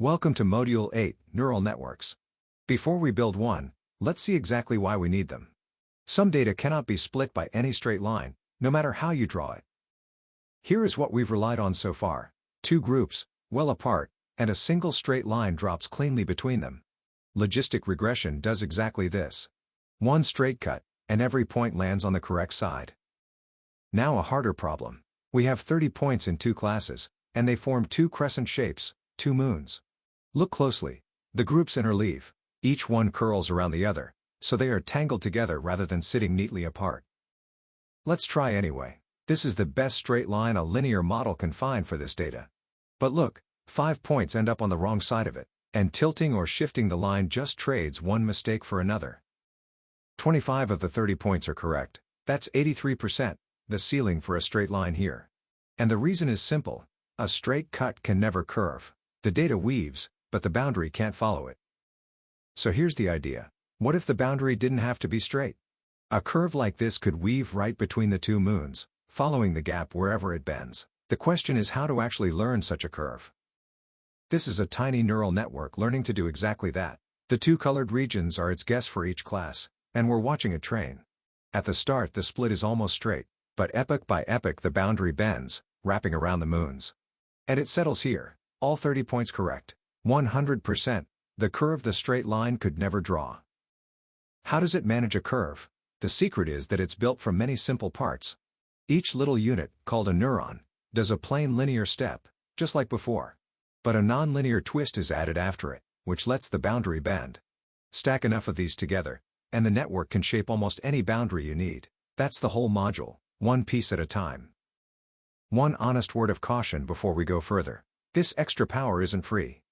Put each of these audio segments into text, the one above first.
Welcome to Module 8, Neural Networks. Before we build one, let's see exactly why we need them. Some data cannot be split by any straight line, no matter how you draw it. Here is what we've relied on so far. Two groups, well apart, and a single straight line drops cleanly between them. Logistic regression does exactly this. One straight cut, and every point lands on the correct side. Now a harder problem. We have 30 points in two classes, and they form two crescent shapes, two moons. Look closely. The groups interleave. Each one curls around the other, so they are tangled together rather than sitting neatly apart. Let's try anyway. This is the best straight line a linear model can find for this data. But look, 5 points end up on the wrong side of it, and tilting or shifting the line just trades one mistake for another. 25 of the 30 points are correct. That's 83%, the ceiling for a straight line here. And the reason is simple. A straight cut can never curve. The data weaves, but the boundary can't follow it. So here's the idea. What if the boundary didn't have to be straight? A curve like this could weave right between the two moons, following the gap wherever it bends. The question is how to actually learn such a curve. This is a tiny neural network learning to do exactly that. The two colored regions are its guess for each class, and we're watching it train. At the start the split is almost straight, but epoch by epoch the boundary bends, wrapping around the moons. And it settles here. All 30 points correct. 100%, the curve the straight line could never draw. How does it manage a curve? The secret is that it's built from many simple parts. Each little unit, called a neuron, does a plain linear step, just like before. But a nonlinear twist is added after it, which lets the boundary bend. Stack enough of these together, and the network can shape almost any boundary you need. That's the whole module, one piece at a time. One honest word of caution before we go further. This extra power isn't free.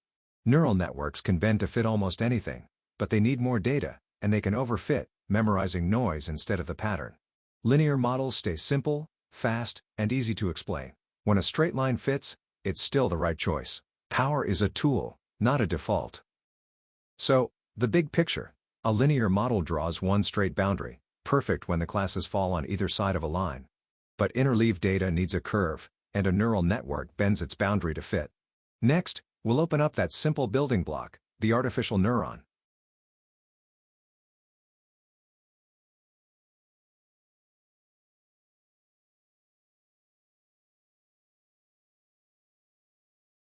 Neural networks can bend to fit almost anything, but they need more data, and they can overfit, memorizing noise instead of the pattern. Linear models stay simple, fast, and easy to explain. When a straight line fits, it's still the right choice. Power is a tool, not a default. So, the big picture. A linear model draws one straight boundary, perfect when the classes fall on either side of a line. But interleaved data needs a curve, and a neural network bends its boundary to fit. Next, we'll open up that simple building block, the artificial neuron.